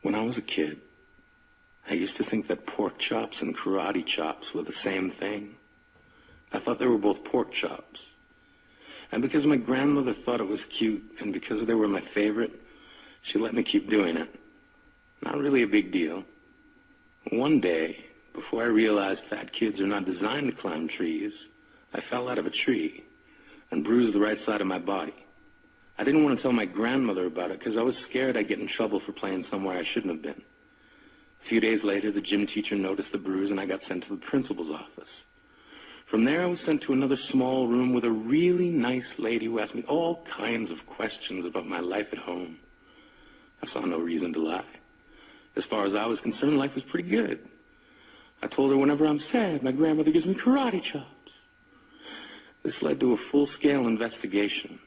When I was a kid, I used to think that pork chops and karate chops were the same thing. I thought they were both pork chops. And because my grandmother thought it was cute, and because they were my favorite, she let me keep doing it. Not really a big deal. One day, before I realized fat kids are not designed to climb trees, I fell out of a tree and bruised the right side of my body. I didn't want to tell my grandmother about it because I was scared I'd get in trouble for playing somewhere I shouldn't have been. A few days later, the gym teacher noticed the bruise and I got sent to the principal's office. From there, I was sent to another small room with a really nice lady who asked me all kinds of questions about my life at home. I saw no reason to lie. As far as I was concerned, life was pretty good. I told her whenever I'm sad, my grandmother gives me karate chops. This led to a full-scale investigation,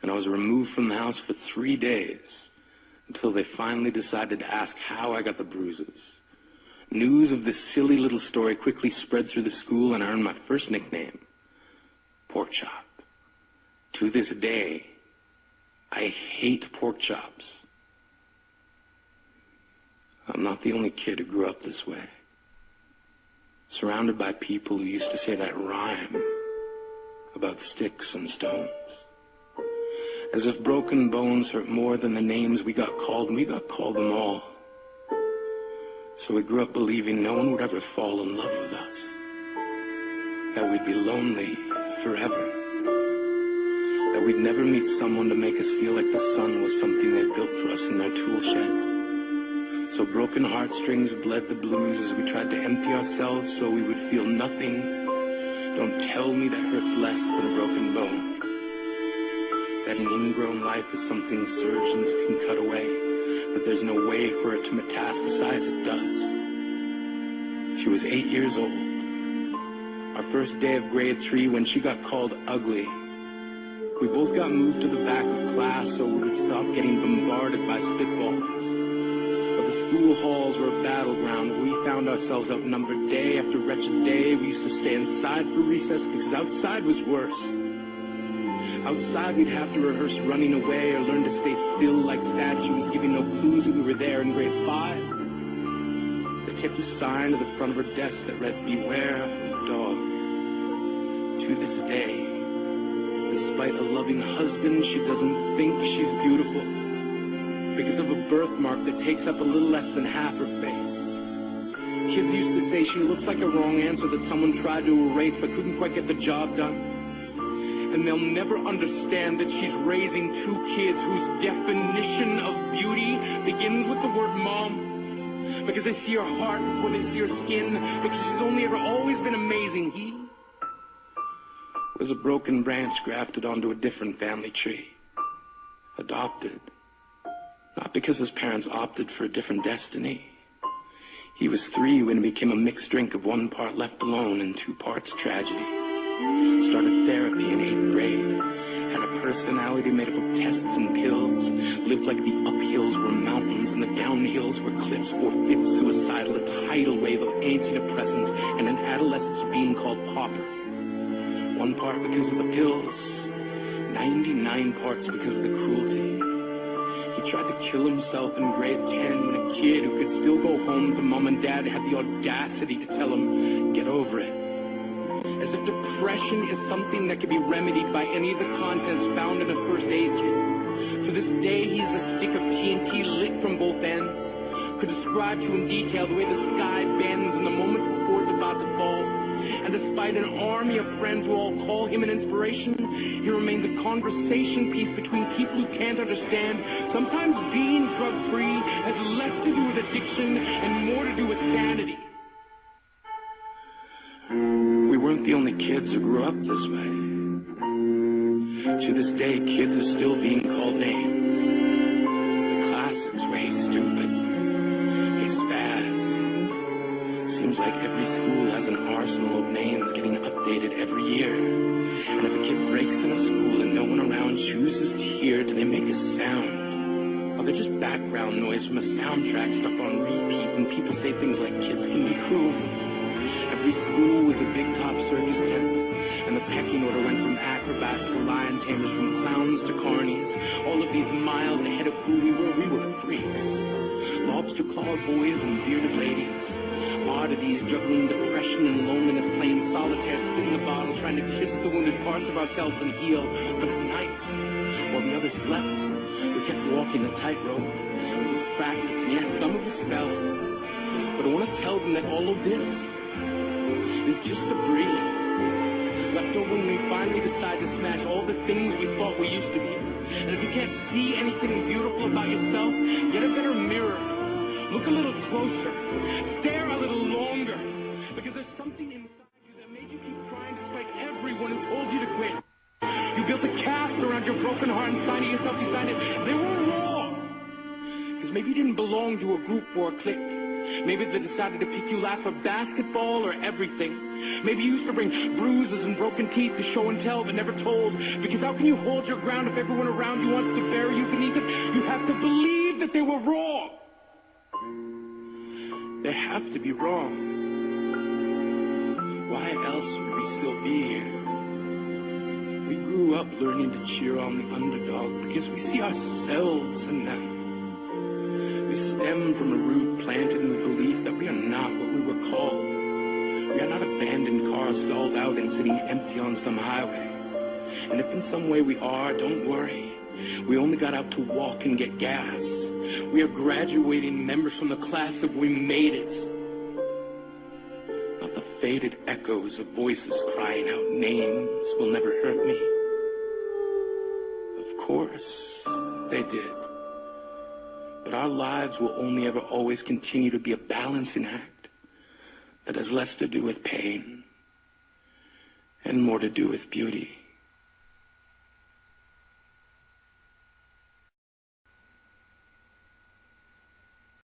and I was removed from the house for 3 days until they finally decided to ask how I got the bruises. News of this silly little story quickly spread through the school, and I earned my first nickname, Pork Chop. To this day, I hate pork chops. I'm not the only kid who grew up this way. Surrounded by people who used to say that rhyme about sticks and stones. As if broken bones hurt more than the names we got called, and we got called them all. So we grew up believing no one would ever fall in love with us. That we'd be lonely forever. That we'd never meet someone to make us feel like the sun was something they built for us in their tool shed. So broken heartstrings bled the blues as we tried to empty ourselves so we would feel nothing. Don't tell me that hurts less than a broken bone. That an ingrown life is something surgeons can cut away, but there's no way for it to metastasize. It does. She was 8 years old. Our first day of grade 3 when she got called ugly. We both got moved to the back of class so we would stop getting bombarded by spitballs. But the school halls were a battleground. We found ourselves outnumbered day after wretched day. We used to stay inside for recess because outside was worse. Outside, we'd have to rehearse running away or learn to stay still like statues, giving no clues that we were there in grade 5. They taped a sign to the front of her desk that read, "Beware of the dog." To this day, despite a loving husband, she doesn't think she's beautiful because of a birthmark that takes up a little less than half her face. Kids used to say she looks like a wrong answer that someone tried to erase but couldn't quite get the job done. And they'll never understand that she's raising 2 kids whose definition of beauty begins with the word mom. Because they see her heart before they see her skin. Because she's only ever always been amazing. He was a broken branch grafted onto a different family tree. Adopted. Not because his parents opted for a different destiny. He was 3 when he became a mixed drink of 1 part left alone and 2 parts tragedy. Started therapy in 8th grade, had a personality made up of tests and pills, lived like the uphills were mountains and the downhills were cliffs, 4/5 suicidal, a tidal wave of antidepressants, and an adolescence being called pauper. 1 part because of the pills, 99 parts because of the cruelty. He tried to kill himself in grade 10 when a kid who could still go home to mom and dad had the audacity to tell him, "Get over it." As if depression is something that can be remedied by any of the contents found in a first aid kit. To this day, he is a stick of TNT lit from both ends. Could describe to in detail the way the sky bends in the moments before it's about to fall. And despite an army of friends who all call him an inspiration, he remains a conversation piece between people who can't understand. Sometimes being drug-free has less to do with addiction and more to do with sanity. We weren't the only kids who grew up this way. To this day, kids are still being called names. The classics were "Hey stupid," "Hey spaz." Seems like every school has an arsenal of names getting updated every year. And if a kid breaks in a school and no one around chooses to hear, do they make a sound? Or they're just background noise from a soundtrack stuck on repeat when people say things like kids can be cruel. Every school was a big top circus tent, and the pecking order went from acrobats to lion tamers, from clowns to carnies. All of of these miles ahead of who we were freaks. Lobster-clawed boys and bearded ladies. Oddities juggling depression and loneliness, playing solitaire, spitting the bottle, trying to kiss the wounded parts of ourselves and heal. But at night, while the others slept, we kept walking the tightrope. It was practice, and yes, some of us fell. But I want to tell them that all of this is just debris left over when we finally decide to smash all the things we thought we used to be. And if you can't see anything beautiful about yourself, get a better mirror. Look a little closer. Stare a little longer. Because there's something inside you that made you keep trying despite everyone who told you to quit. You built a cast around your broken heart and signed it yourself. You signed it. They were wrong. Because maybe you didn't belong to a group or a clique. Maybe they decided to pick you last for basketball or everything. Maybe you used to bring bruises and broken teeth to show and tell but never told. Because how can you hold your ground if everyone around you wants to bury you beneath it? You have to believe that they were wrong. They have to be wrong. Why else would we still be here? We grew up learning to cheer on the underdog because we see ourselves in them. We stem from a root planted in the belief that we are not what we were called. We are not abandoned cars stalled out and sitting empty on some highway. And if in some way we are, don't worry. We only got out to walk and get gas. We are graduating members from the class of we made it. Not the faded echoes of voices crying out names will never hurt me. Of course, they did. But our lives will only ever always continue to be a balancing act that has less to do with pain and more to do with beauty.